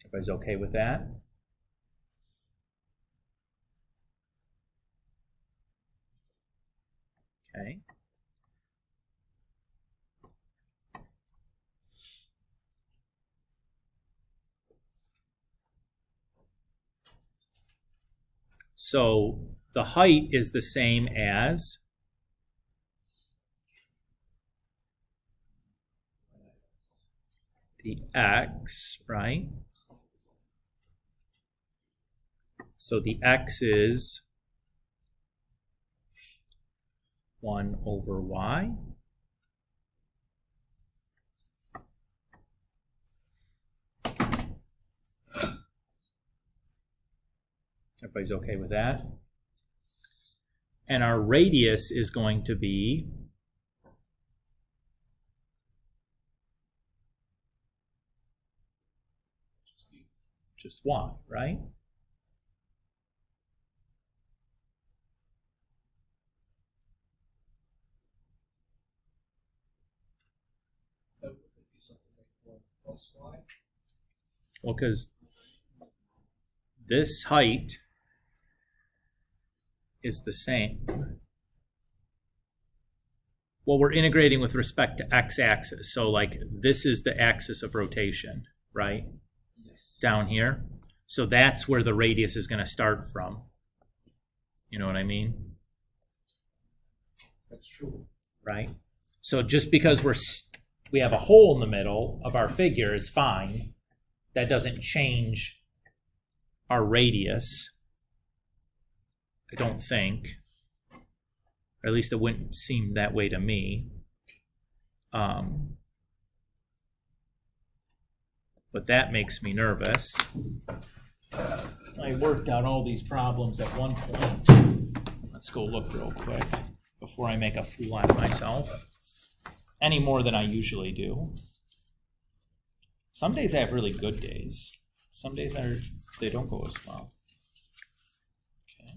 Everybody's okay with that? Okay. So the height is the same as the x, right? So the x is 1 over y. Everybody's okay with that? And our radius is going to be just y, right? That would be something like 1 plus y. Well, because this height is the same. Well, we're integrating with respect to x-axis. So like this is the axis of rotation, right? Down here. So that's where the radius is going to start from. You know what I mean? That's true. Right? So just because we have a hole in the middle of our figure is fine. That doesn't change our radius. I don't think. Or at least it wouldn't seem that way to me. But that makes me nervous. I worked out all these problems at one point. Let's go look real quick before I make a fool out of myself. Any more than I usually do. Some days I have really good days. Some days they don't go as well. Okay.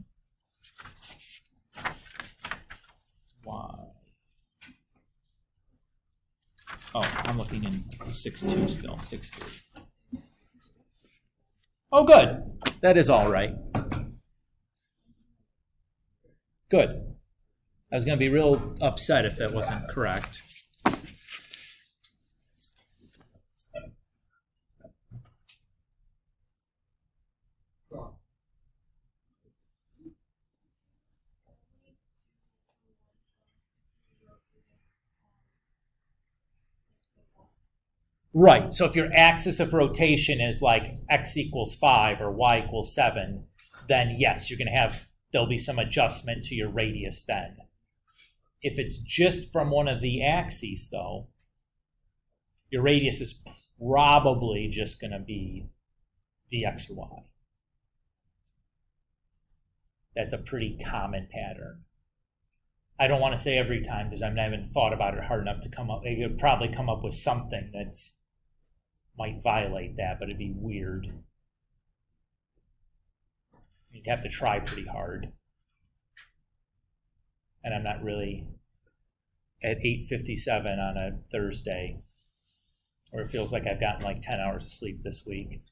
Why? Oh, I'm looking in 6.2 still, 6.3. Oh, good. That is all right. Good. I was going to be real upset if that wasn't correct. Right, so if your axis of rotation is like x equals 5 or y equals 7, then yes, you're going to have, there'll be some adjustment to your radius then. If it's just from one of the axes, though, your radius is probably just going to be the x or y. That's a pretty common pattern. I don't want to say every time because I haven't thought about it hard enough to come up. They could probably come up with something that's might violate that, but it'd be weird. You'd have to try pretty hard. And I'm not really at 8:57 on a Thursday, or it feels like I've gotten like 10 hours of sleep this week.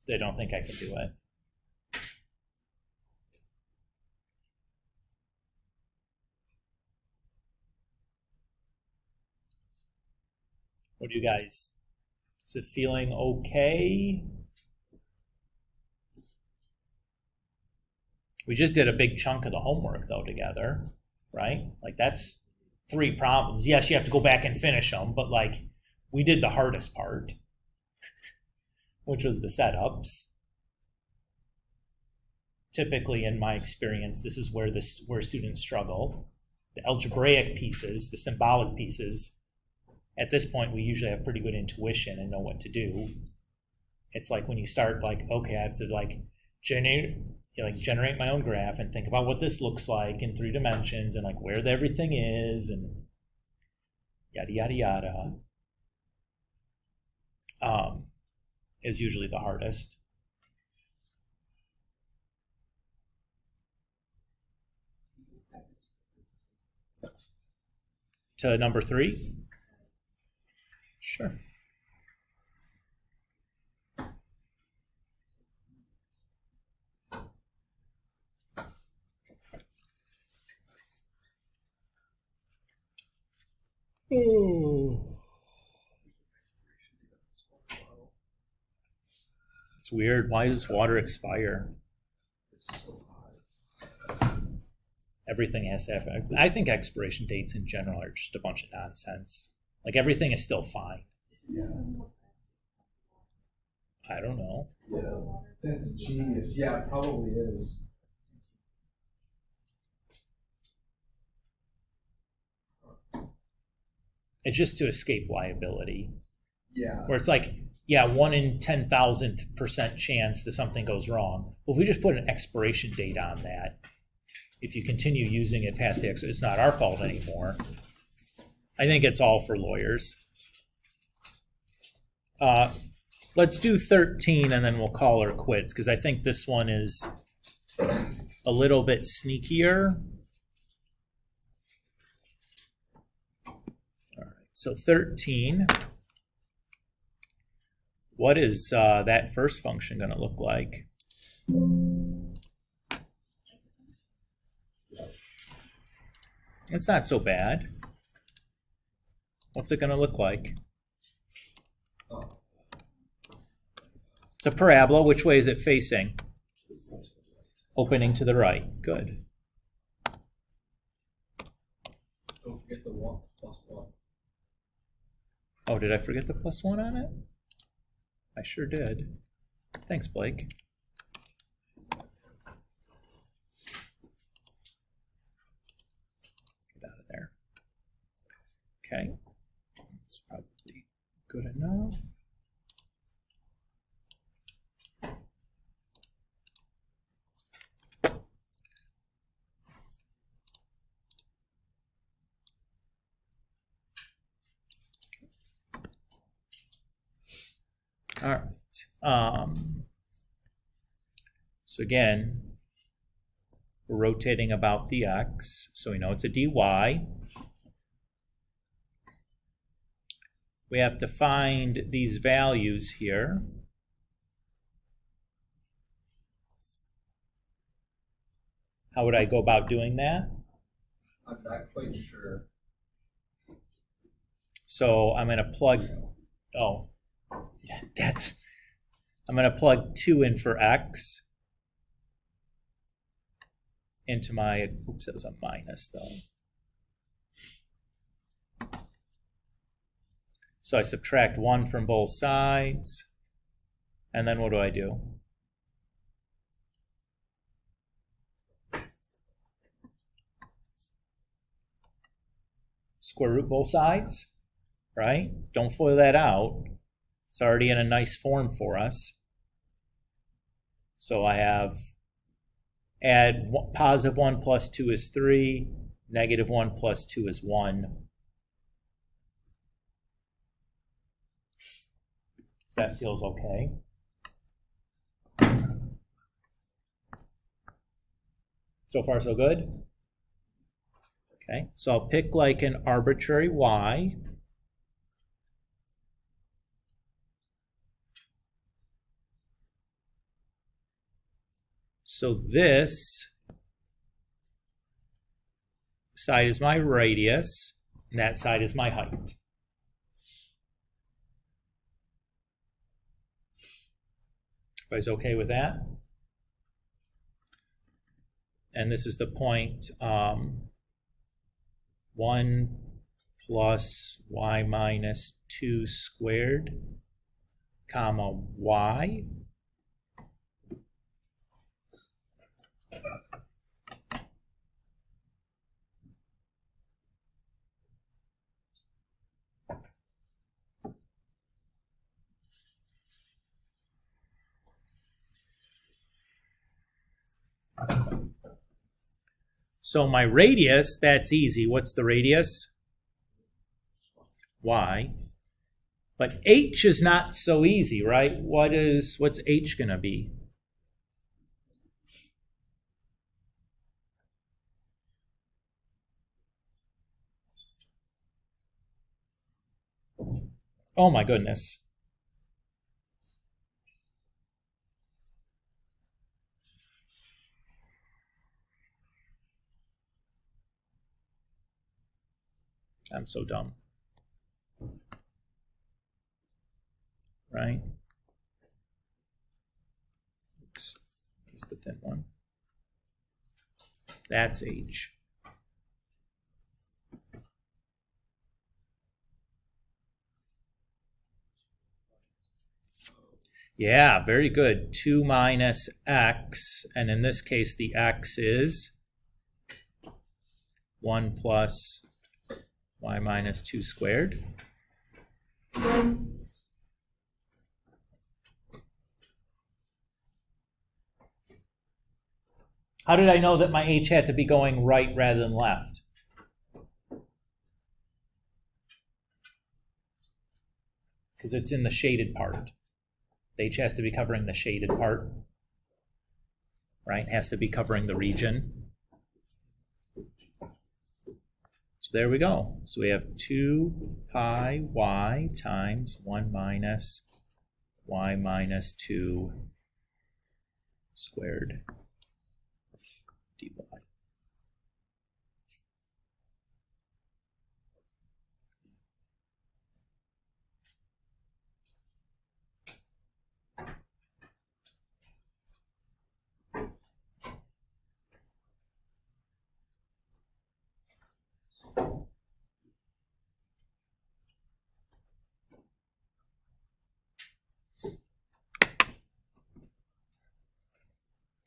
I don't think I can do it. What do you guys, is it feeling okay? We just did a big chunk of the homework though together, right? Like that's 3 problems. Yes, you have to go back and finish them, but like we did the hardest part, which was the setups. Typically in my experience, this is where students struggle. The algebraic pieces, the symbolic pieces, at this point, we usually have pretty good intuition and know what to do. It's like when you start like, okay, I have to like generate my own graph and think about what this looks like in 3 dimensions and like where everything is and yada, yada, yada, is usually the hardest. To number 3? Sure. Oh. It's weird. Why does water expire? Everything has to have. I think expiration dates in general are just a bunch of nonsense. Like everything is still fine. Yeah. I don't know. Yeah, that's genius. Yeah, it probably is. It's just to escape liability. Yeah. Where it's like, yeah, 1 in 10,000% chance that something goes wrong. Well, if we just put an expiration date on that, if you continue using it past the expiration, it's not our fault anymore. I think it's all for lawyers. Let's do 13 and then we'll call her quits because I think this one is a little bit sneakier. All right, so 13. What is that first function going to look like? It's not so bad. What's it going to look like? It's a parabola. Which way is it facing? Opening to the right. Good. Don't forget the +1. Oh, did I forget the +1 on it? I sure did. Thanks, Blake. Get out of there. Okay, that's probably good enough. All right. So again, we're rotating about the x, so we know it's a dy. We have to find these values here. How would I go about doing that? I'm not quite sure. So I'm going to plug, I'm going to plug 2 in for x into my, oops, that was a minus though. So I subtract 1 from both sides, and then what do I do? Square root both sides, right? Don't FOIL that out. It's already in a nice form for us. So I have add positive 1 plus 2 is 3, negative 1 plus 2 is 1. So that feels okay. So far, so good? Okay, so I'll pick like an arbitrary y. So this side is my radius, and that side is my height. Everybody's okay with that? And this is the point 1 plus y minus 2 squared, comma y. So my radius, that's easy. What's the radius? Y. But h is not so easy, right? What's h going to be? Oh my goodness. I'm so dumb. Right? Oops. Use the thin one. That's h. Yeah, very good. 2 minus x, and in this case the x is 1 plus y minus 2 squared. How did I know that my h had to be going right rather than left? Because it's in the shaded part. The h has to be covering the shaded part, right? It has to be covering the region. So there we go. So we have 2 pi y times 1 minus y minus 2 squared dy.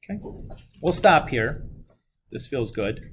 Okay, we'll stop here. This feels good.